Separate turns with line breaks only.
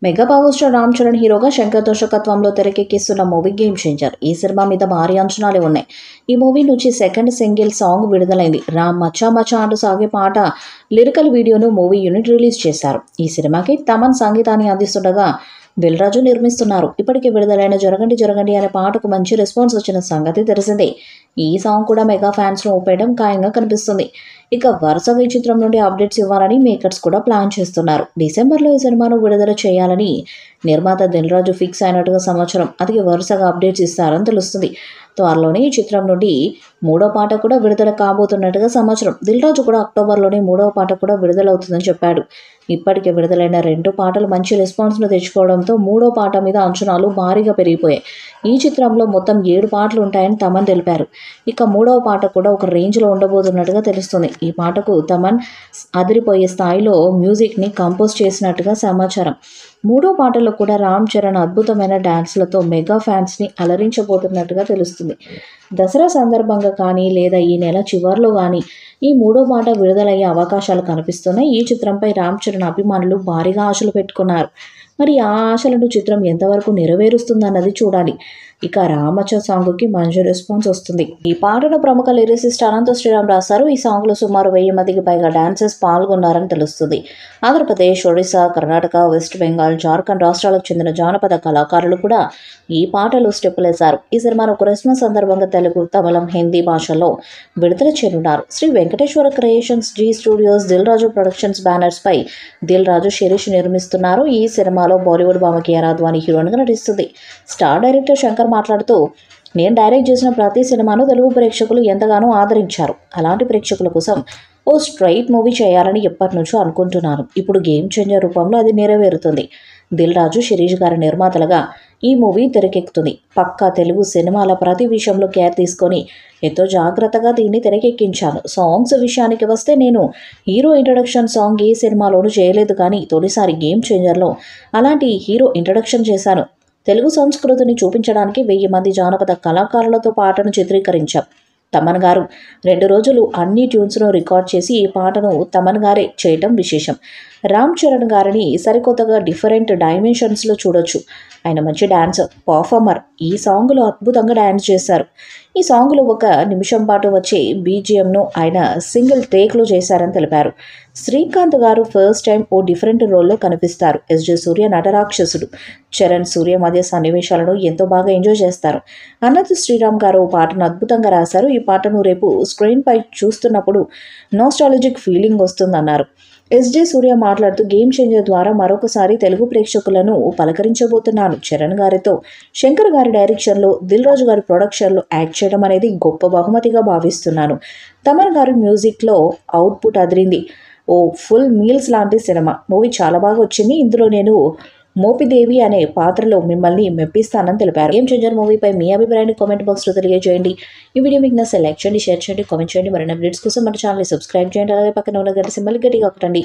Mega power star Ram Charan హీరోగా శంకర్ దర్శకత్వంలో తెరకెక్కిస్తున్న movie game changer. ఈ సినిమా మీద భారీ అంచనాలే ఉన్నాయి. ఈ మూవీ నుంచి సెకండ్ సింగిల్ సాంగ్ విడుదలైంది. రామ్ మచ్చా మచ్చా అంటూ సాగే పాట లిరికల్ వీడియోను మూవీ యూనిట్ రిలీజ్ చేశారు. ఈ సినిమాకి తమన్ సంగీతాన్ని అందిస్తుండగా దిల్ రాజు నిర్మిస్తున్నారు. ఇప్పటికే విడుదలైన జరగండి జరగండి అనే పాటకు మంచి రెస్పాన్స్ వచ్చిన సంగతి తెలిసిందే. ఈ సాంగ్ కూడా మెగా ఫ్యాన్స్ ను ఊపేయడం ఖాయంగా కనిపిస్తుంది. ఇక వరుసగా ఈ చిత్రం నుండి అప్డేట్స్ ఇవ్వాలని మేకర్స్ కూడా ప్లాన్ చేస్తున్నారు. డిసెంబర్లో ఈ సినిమాను విడుదల చేయాలని నిర్మాత దిల్ రాజు ఫిక్స్ అయినట్టుగా సమాచారం. అది వరుసగా అప్డేట్స్ ఇస్తారని తెలుస్తుంది. త్వరలోనే ఈ చిత్రం నుండి మూడో పాట కూడా విడుదల కాబోతున్నట్టుగా సమాచారం. దిల్ రాజు కూడా అక్టోబర్లోనే మూడవ పాట కూడా విడుదలవుతుందని చెప్పాడు. ఇప్పటికే విడుదలైన 2 పాటలు మంచి రెస్పాన్స్ను తెచ్చుకోవడంతో మూడో పాట మీద అంచనాలు భారీగా పెరిగిపోయాయి. ఈ చిత్రంలో మొత్తం 7 పాటలు ఉంటాయని తమన్ తెలిపారు. ఇక మూడవ పాట కూడా ఒక రేంజ్లో ఉండబోతున్నట్టుగా తెలుస్తుంది. ఈ పాటకు తమన్ అదిరిపోయే స్థాయిలో మ్యూజిక్ని కంపోజ్ చేసినట్టుగా సమాచారం. మూడో పాటలో కూడా రామ్ చరణ్ అద్భుతమైన డాన్స్లతో మెగా ఫ్యాన్స్ని అలరించబోతున్నట్టుగా తెలుస్తుంది. దసరా సందర్భంగా కానీ లేదా ఈ నెల చివర్లో కానీ ఈ మూడో పాట విడుదలయ్యే అవకాశాలు కనిపిస్తున్నాయి. ఈ చిత్రంపై రామ్ చరణ్ అభిమానులు భారీగా ఆశలు పెట్టుకున్నారు. మరి ఆ ఆశలను చిత్రం ఎంతవరకు నెరవేరుస్తుందన్నది చూడాలి. ఇక రామచ్చ సాంగ్కి మంచి రెస్పాన్స్ వస్తుంది. ఈ పాటను ప్రముఖ లిరిసిస్ట్ అనంత శ్రీరామ్ రాశారు. ఈ సాంగ్లో సుమారు 1000 మందికి పైగా డాన్సర్స్ పాల్గొన్నారని తెలుస్తుంది. ఆంధ్రప్రదేశ్, ఒడిశా, కర్ణాటక, వెస్ట్ బెంగాల్, జార్ఖండ్ రాష్ట్రాలకు చెందిన జానపద కళాకారులు కూడా ఈ పాటలో స్టెప్పులేశారు. ఈ సినిమాను క్రిస్మస్ సందర్భంగా తెలుగు, తమిళం, హిందీ భాషల్లో విడుదల చేయనున్నారు. Shri Venkateswara creations, Zee studios, Dil Raju productions banners పై దిల్ రాజు, శిరీష్ నిర్మిస్తున్నారు. ఈ సినిమాలో బాలీవుడ్ భామ కియారా అద్వానీ హీరోయిన్గా నటిస్తుంది. స్టార్ డైరెక్టర్ శంకర్ మాట్లాడుతూ, నేను డైరెక్ట్ చేసిన ప్రతి సినిమాను తెలుగు ప్రేక్షకులు ఎంతగానో ఆదరించారు. అలాంటి ప్రేక్షకుల కోసం ఓ స్ట్రైట్ మూవీ చేయాలని ఎప్పటి నుంచో అనుకుంటున్నాను. ఇప్పుడు గేమ్ చేంజర్ రూపంలో అది నెరవేరుతుంది. దిల్ రాజు, శిరీష్ గారి నిర్మాతలుగా ఈ మూవీ తెరకెక్కుతుంది. పక్కా తెలుగు సినిమాల ప్రతి విషయంలో కేర్ తీసుకొని ఎంతో జాగ్రత్తగా దీన్ని తెరకెక్కించాను. సాంగ్స్ విషయానికి వస్తే నేను హీరో ఇంట్రడక్షన్ సాంగ్ ఏ సినిమాలోనూ చేయలేదు, కానీ తొలిసారి గేమ్ చేంజర్లో అలాంటి హీరో ఇంట్రడక్షన్ చేశాను. తెలుగు సంస్కృతిని చూపించడానికి 1000 మంది జానపద కళాకారులతో పాటను చిత్రీకరించాం. తమన్ గారు 2 రోజులు అన్ని ట్యూన్స్ను రికార్డ్ చేసి ఈ పాటను తమన్ గారే చేయటం విశేషం. రామ్ చరణ్ గారిని సరికొత్తగా డిఫరెంట్ డైమెన్షన్స్లో చూడొచ్చు. ఆయన మంచి డాన్సర్, పర్ఫార్మర్. ఈ సాంగ్లో అద్భుతంగా డ్యాన్స్ చేశారు. ఈ సాంగ్లో 1 నిమిషం పాటు వచ్చే బీజిఎంను ఆయన సింగిల్ టేక్లో చేశారని తెలిపారు. శ్రీకాంత్ గారు ఫస్ట్ టైం ఓ డిఫరెంట్ రోల్లో కనిపిస్తారు. ఎస్జే సూర్య నటరాక్షసుడు. చరణ్, సూర్య మధ్య సన్నివేశాలను ఎంతో బాగా ఎంజాయ్ చేస్తారు. అనంత శ్రీరామ్ గారు ఓ పాటను అద్భుతంగా రాశారు. ఈ పాటను రేపు స్క్రీన్ పై చూస్తున్నప్పుడు నోస్టాలజిక్ ఫీలింగ్ వస్తుందన్నారు. ఎస్జే సూర్య మాట్లాడుతూ, గేమ్ చేంజర్ ద్వారా మరొకసారి తెలుగు ప్రేక్షకులను పలకరించబోతున్నాను. చరణ్ గారితో శంకర్ గారి డైరెక్షన్లో, దిల్ రాజు గారి ప్రొడక్షన్లో యాక్ట్ చేయడం అనేది గొప్ప బహుమతిగా భావిస్తున్నాను. తమన్ గారి మ్యూజిక్లో అవుట్పుట్ అదిరింది. ఓ ఫుల్ మీల్స్ లాంటి సినిమా. మూవీ చాలా బాగా వచ్చింది. ఇందులో నేను మోపిదేవి అనే పాత్రలో మిమ్మల్ని మెప్పిస్తానని తెలిపారు. గేమ్ చేంజర్ మూవీపై మీ అభిప్రాయాన్ని కామెంట్ బాక్స్లో తెలియజేయండి. ఈ వీడియో మీకు నచ్చితే లైక్ చేయండి, షేర్ చేయండి, కామెంట్ చేయండి. మరిన్ని అప్డేట్స్ కోసం మన ఛానల్ని సబ్స్క్రైబ్ చేయండి. అలాగే పక్కన ఉన్న గంట సింబల్ గట్టిగా కొట్టండి.